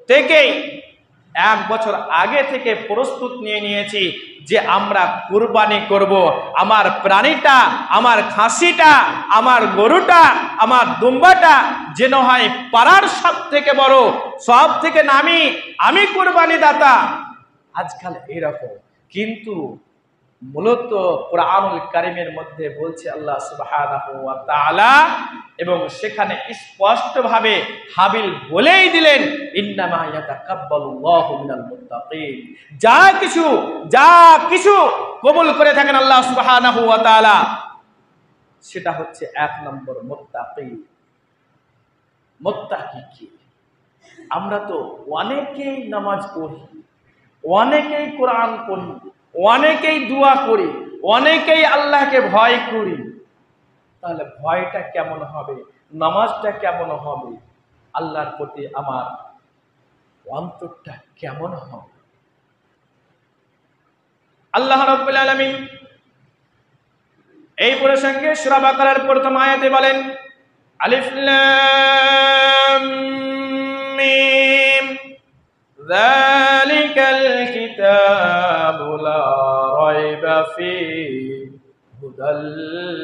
থেকেই 1 বছর আগে থেকে প্রস্তুত নিয়ে নিয়েছি যে আমরা কুরবানি করব। আমার প্রাণীটা, আমার খাসিটা, আমার গরুটা, আমার দুম্বাটা যেন হয় পাড়ার সব থেকে বড়, সব থেকে নামি, আমি কুরবানি দাতা। আজকাল এরকম, কিন্তু মূলত কুরআনুল কারীমের মধ্যে বলছে আল্লাহ সুবহানাহু ওয়া তাআলা, এবং সেখানে স্পষ্টভাবে হাবিল বলেই দিলেন, ইন্নামা ইয়াতাকাব্বালুল্লাহু মিনাল মুত্তাকিন। যা কিছু কবুল করে থাকেন আল্লাহ সুবহানাহু ওয়া তাআলা, সেটা হচ্ছে 1 নম্বর মুত্তাকি। মুত্তাকি কি? আমরা তো অনেকেই নামাজ পড়ি, অনেকেই কোরআন পড়ি, অনেকেই দোয়া করি, অনেকেই আল্লাহকে ভয় করি। তাহলে ভয়টা কেমন হবে, নামাজটা কেমন হবে, আল্লাহর প্রতি আমার অন্তরটা কেমন হবে? আল্লাহ রাব্বুল আলামিন এই প্রসঙ্গে সূরা বাকারার প্রথম আয়াতে বলেন, আলিফ লাম মিম যালিকাল কিতাবু লা রাইবা ফীহি হুদাল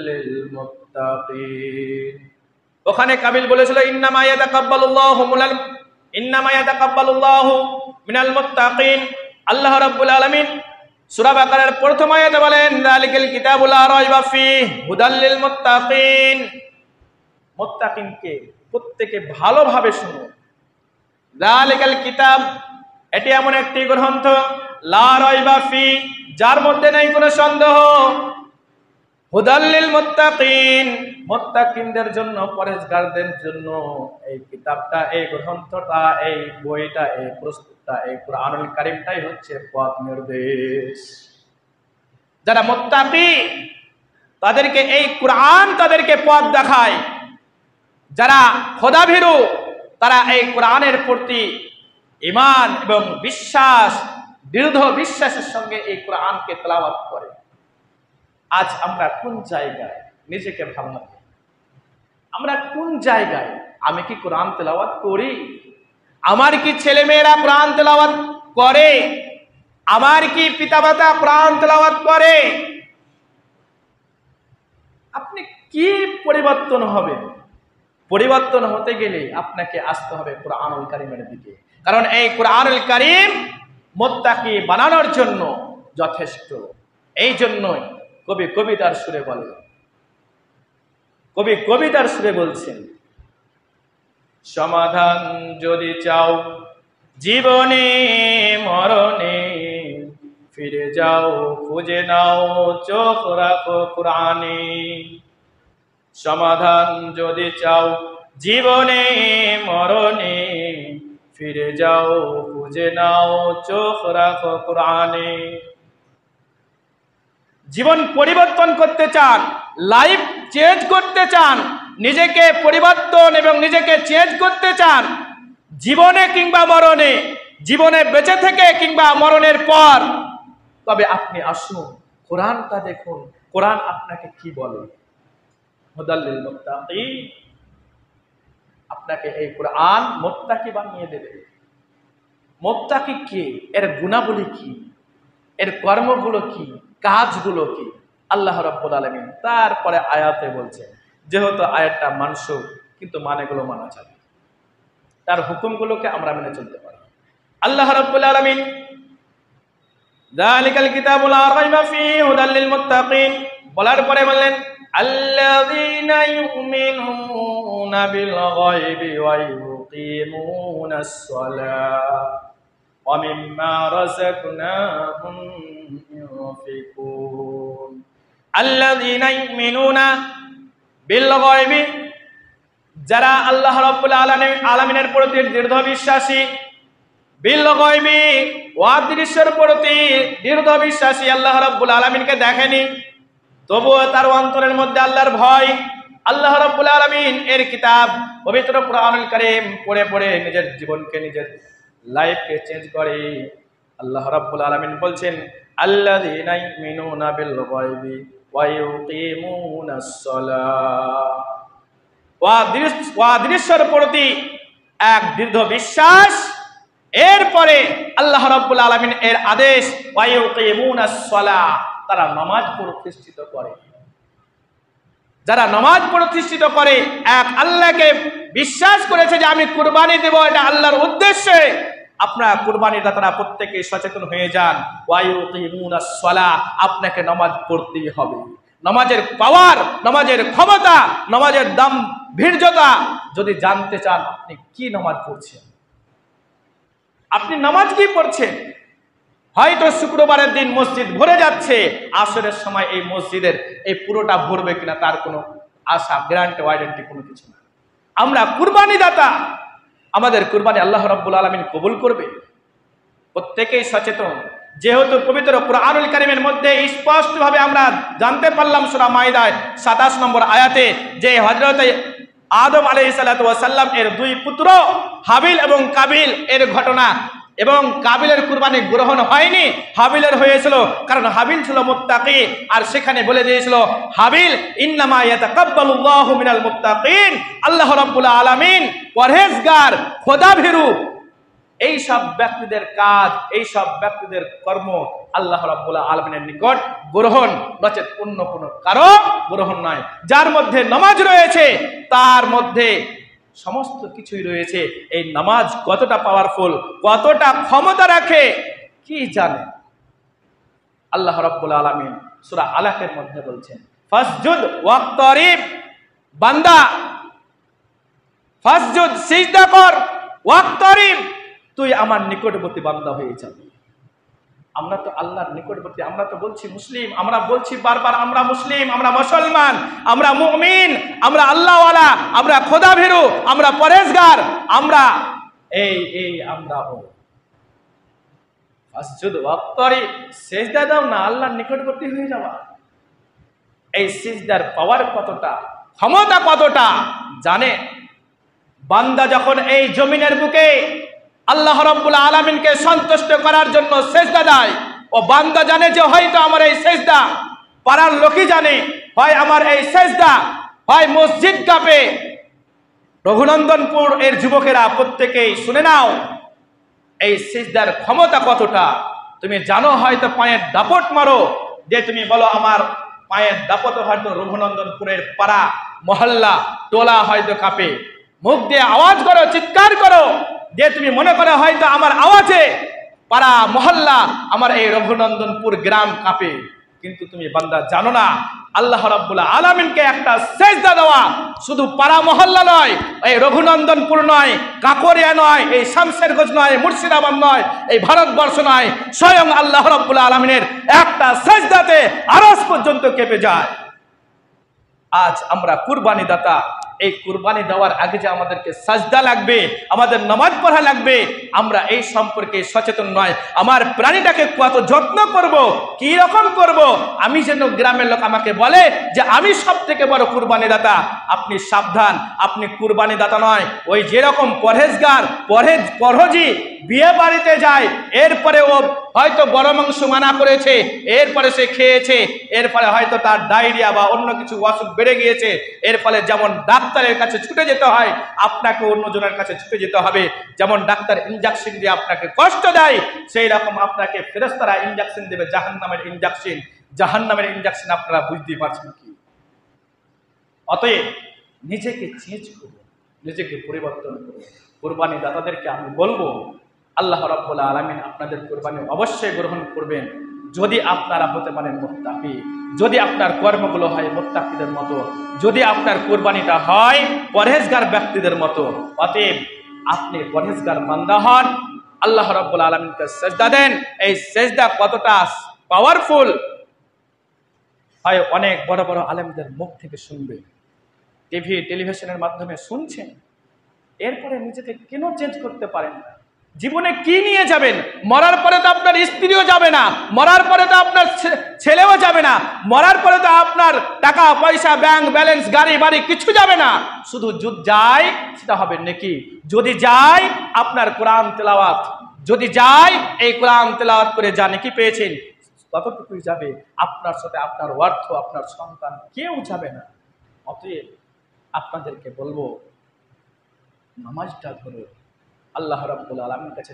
লিল মুত্তাকিন। ওখানে কাবিল বলেছিল ইন্নামা ইয়াতাকাব্বালুল্লাহু মিনাল মুত্তাকিন। আল্লাহ রাব্বুল আলামিন সূরা বাকারার প্রথম আয়াতে বলেন, যালিকাল কিতাবু লা রাইবা ফীহি হুদাল লিল মুত্তাকিন। মুত্তাকিনকে প্রত্যেকে ভালোভাবে শুনুন। যালিকাল কিতাব, এটি এমন একটি গ্রন্থ, লা রাইবা ফীহি, যার মধ্যে নাই কোনো সন্দেহ, হুদাল লিল মুত্তাকিন, মুত্তাকিনদের জন্য, পরহেজগারদের জন্য এই কিতাবটা, এই গ্রন্থটা, এই বইটা, এই প্রস্তুতটা, এই কুরআনুল কারীমটাই হচ্ছে পথ নির্দেশ। যারা মুত্তাকি তাদেরকে এই কুরআন তাদেরকে পথ দেখায়। যারা খোদাভীরু তারা এই কুরআনের প্রতি ঈমান এবং বিশ্বাস, দৃঢ় বিশ্বাসের সঙ্গে এই কুরআনকে তেলাওয়াত করে। আজ আমরা কোন জায়গায় নিজেকে ভাবলাম, আমরা কোন জায়গায়? আমি কি কোরআন তেলাওয়াত করি? আমার কি ছেলেমেয়েরা কোরআন তেলাওয়াত করে? আমার কি পিতামাতা কোরআন তেলাওয়াত করে? আপনি কি পরিবর্তন হবে? পরিবর্তন হতে গেলে আপনাকে আসতে হবে কুরআনুল কারীমের দিকে, কারণ এই কুরআনুল কারীম মুত্তাকি বানানোর জন্য যথেষ্ট। এই জন্যই কবি কবিতার সুরে বলছেন, সমাধান যদি চাও জীবনে মরণে, ফিরে যাও খুঁজে নাও চোখ রাখো কুরআনে। সমাধান যদি চাও জীবনে মরণে, ফিরে যাও খুঁজে নাও চোখ রাখো কুরআনে। জীবন পরিবর্তন করতে চান, লাইফ চেঞ্জ করতে চান, নিজেকে পরিবর্তন এবং নিজেকে চেঞ্জ করতে চান জীবনে কিংবা মরণে, জীবনে বেঁচে থেকে কিংবা মরণের পর, তবে আপনি আসুন কোরআনটা দেখুন, কোরআন আপনাকে কি বলে। হুদাল লিল মুত্তাকিন, আপনাকে এই কোরআন মুত্তাকি বানিয়ে দেবে। মুত্তাকি কে? এর গুণাবলী কি? এর কর্মগুলো কি? কাজগুলো কি? আল্লাহ রাব্বুল আলামিন তারপরে আয়াতে বলছেন, যেহেতু আয়াতটা মানসুখ, কিন্তু মানেগুলো মানা যাবে, তার হুকুমগুলোকে আমরা মেনে চলতে পারি। আল্লাহ রাব্বুল আলামিন যালিকাল কিতাবু লা রাইবা ফীহি হুদাল লিল মুত্তাকিন বলার পরে বললেন, আল্লাযীনা ইউমিনুনা বিল গায়বি ওয়া ইউকিমুনাস সালাহ ওয়া মিম্মা রাযাকনাহুম ইউনফিকুন। আল্লাযীনা ইউমিনুনা বিল গায়বি, যারা আল্লাহ রাব্বুল আলামিনের প্রতি দৃঢ় বিশ্বাসী, বিল গায়বি, অদৃশ্যের প্রতি দৃঢ় বিশ্বাসী, আল্লাহ রাব্বুল আলামিনকে দেখেনি তবুও তার অন্তরের মধ্যে আল্লাহর ভয়। আল্লাহ রাব্বুল আলামিন এর কিতাব পবিত্র কুরআনুল কারীম পড়ে পড়ে নিজের জীবনকে, নিজের লাইফকে চেঞ্জ করে। আল্লাহ রাব্বুল আলামিন বলছেন, আল্লাযীনা ইউমিনুনা বিল গায়বি ওয়া ইউকিমুনাস সালাহ, অদৃশ্যের প্রতি এক দৃঢ় বিশ্বাস এরপরে আল্লাহ রাব্বুল আলামিন এর আদেশ ওয়ায়ুকিমুনাস সালাহ, তারা নামাজ প্রতিষ্ঠিত করে। যারা নামাজ প্রতিষ্ঠিত করে, এক আল্লাহকে বিশ্বাস করেছে যে আমি কুরবানি দেব, এটা আল্লাহর উদ্দেশ্যে, আপনারা কুরবানির দাতারা প্রত্যেকেই সচেতন হয়ে যান। ওয়ায়ুকিমুনাস সালাহ, আপনাকে নামাজ পড়তেই হবে। নামাজের পাওয়ার, নামাজের ক্ষমতা, নামাজের দাম ভীর্যতা যদি জানতে চান, আপনি কি নামাজ পড়ছেন, আপনি নামাজ কি পড়ছেন? হয়তো শুক্রবারের দিন মসজিদ ভরে যাচ্ছে, আসরের সময় এই মসজিদের এই পুরোটা ভরবে কিনা তার কোনো আশা, গ্যারান্টি, ওয়ারেন্টি কোনো কিছু না। আমরা কুরবানি দাতা, আমাদের কুরবানি আল্লাহ রাব্বুল আলামিন কবুল করবে। প্রত্যেকেই সচেতন। যেহেতু পবিত্র কুরআনুল কারীমের মধ্যে স্পষ্টভাবে আমরা জানতে পারলাম সূরা মাইদায় 27 নম্বর আয়াতে যে হযরত আদম আলাইহিস সালাতু ওয়াস সালাম এর দুই পুত্র হাবিল এবং কাবিল এর ঘটনা, এবং কাবিলের কুরবানি গ্রহণ হয়নি, হাবিলের হয়েছিল, কারণ হাবিল ছিল মুত্তাকি। আর সেখানে বলে দিয়েছিল হাবিল ইন্নামা ইয়াতাকাব্বালুল্লাহু মিনাল মুত্তাকিন, আল্লাহ রাব্বুল আলামিন পরহেজগার, খোদাভীরু এই সব ব্যক্তিদের কাজ, এই সব ব্যক্তিদের কর্ম আল্লাহ রাব্বুল আলামিনের নিকট গ্রহণ, নচেত অন্য কোনো কারো গ্রহণ নয়। যার মধ্যে নামাজ রয়েছে তার মধ্যে সমস্ত কিছুই রয়েছে। এই নামাজ কতটা পাওয়ারফুল, কতটা ক্ষমতা রাখে কি জানে? আল্লাহ রাব্বুল আলামিন সূরা আলাকের মধ্যে বলছেন ফাসজুদ ওয়াক্তারিব, বান্দা ফাসজুদ, সিজদা কর, ওয়াক্তারিব, তুই আমার নিকটবর্তী বান্দা হয়ে যাবি। আমরা তো আল্লাহর নিকটবর্তী, আমরা তো বলছি মুসলিম, আমরা বলছি বারবার আমরা মুসলিম, আমরা মুসলমান, আমরা মুমিন, আমরা আল্লাহওয়ালা, আমরা খোদাভীরু, আমরা পরেজগার, আমরা আমরা ফাসজুদ ওয়াক্তারিব, সিজদা দাও না, আল্লাহর নিকটবর্তী হয়ে যাবা। এই সিজদার পাওয়ার কতটা, ক্ষমতা কতটা জানে? বান্দা যখন এই জমিনের বুকে আল্লাহ রাব্বুল আলামিনকে সন্তুষ্ট করার জন্য সিজদা দেয়, ও বান্দা জানে যে হয়তো আমার এই সিজদা, পাড়ার লোকই জানে, হয় আমার এই সিজদা, হয় মসজিদ কাঁপে। রঘুনন্দনপুর এর যুবকেরা প্রত্যেকেই শুনে নাও, এই সিজদার ক্ষমতা কতটা তুমি জানো? হয়তো পায়ের দাপট মারো, যে তুমি বলো আমার পায়ের দাপট, হয়তো রঘুনন্দনপুরের পাড়া, মহল্লা, টোলা হয়তো কাঁপে। মুখ দিয়ে আওয়াজ করো, চিৎকার করো, যে তুমি মনে করো হয়তো আমার আওয়াজে পাড়া, মহল্লা, আমার এই রঘুনন্দনপুর গ্রাম কাঁপে। কিন্তু তুমি বান্দা জানো না, আল্লাহ রাব্বুল আলামিনকে একটা সিজদা দেওয়া শুধু পাড়া মহল্লা নয়, এই রঘুনন্দনপুর নয়, কাকরিয়া নয়, এই শামশেরগঞ্জ নয়, মুর্শিদাবাদ নয়, এই ভারতবর্ষ নয়, স্বয়ং আল্লাহ রাব্বুল আলামিনের একটা সিজদাতে আরশ পর্যন্ত কেঁপে যায়। আজ আমরা কুরবানি দাতা, এই কুরবানি দেওয়ার আগে যে আমাদেরকে সাজদা লাগবে, আমাদের নামাজ পড়া লাগবে, আমরা এই সম্পর্কে সচেতন নয়। আমার প্রাণীটাকে কত যত্ন করব, কি রকম করব, আমি যেন গ্রামের লোক আমাকে বলে যে আমি সব থেকে বড় কুরবানি দাতা। আপনি সাবধান, আপনি কুরবানি দাতা নয়। ওই যেরকম পরহেজগার, পরহেজি বিয়ে বাড়িতে যায়, এরপরে ও হয়তো বড় মাংস মানা করেছে, এরপরে সে খেয়েছে, এর ফলে হয়তো তার ডায়রিয়া বা অন্য কিছু অসুখ বেড়ে গিয়েছে, এর ফলে যেমন ডাক্তারের কাছে ছুটে যেতে হয়, আপনাকে অন্যজনের কাছে ছুটে যেতে হবে। যেমন ডাক্তার ইনজেকশন দিয়ে আপনাকে কষ্ট দেয়, সেই রকম আপনাকে ফেরেশতারা ইনজেকশন দেবে, জাহান্নামের ইনজেকশন। জাহান্নামের ইনজেকশন আপনারা বুঝতেই পারছেন কি? অতএব নিজেকে চেঞ্জ করুন, নিজেকে পরিবর্তন করুন। কুরবানি দাতাদেরকে আমি বলবো, আল্লাহ রাব্বুল আলামিন আপনাদের কুরবানি অবশ্যই গ্রহণ করবেন যদি আপনারা হতে পারেন মুত্তাকি, যদি আপনার কর্মগুলো হয় মুত্তাকিদের মতো, যদি আপনার কুরবানিটা হয় পরহেজগার ব্যক্তিদের মতো। অতএব আপনি পরহেজগার বান্দা হন, আল্লাহ রাব্বুল আলামিনকে সিজদা দেন। এই সিজদা কতটা পাওয়ারফুল হয় অনেক বড় বড় আলেমদের মুখ থেকে শুনবে, টেলিভিশনের মাধ্যমে শুনছেন, এরপরে নিজেকে কেন চেঞ্জ করতে পারেন না? জীবনে কি নিয়ে যাবেন? মরার পরে তো আপনার স্ত্রীও যাবে না, মরার পরে তো আপনার ছেলেও যাবে না, মরার পরে তো আপনার টাকা পয়সা, ব্যাংক ব্যালেন্স, গাড়ি বাড়ি কিছু যাবে না। শুধু যদি যায় সেটা হবে নেকি, যদি যায় আপনার কোরআন তেলাওয়াত, যদি যায় এই কোরআন তেলাওয়াত করে যা নেকি পেয়েছেন ততটুকুই যাবে। আপনার সাথে আপনার অর্থ, আপনার সন্তান কেউ যাবে না। অতএব আপনাদেরকে বলবো নামাজটা ধরো, আল্লাহ রাব্বুল আলামিনের কাছে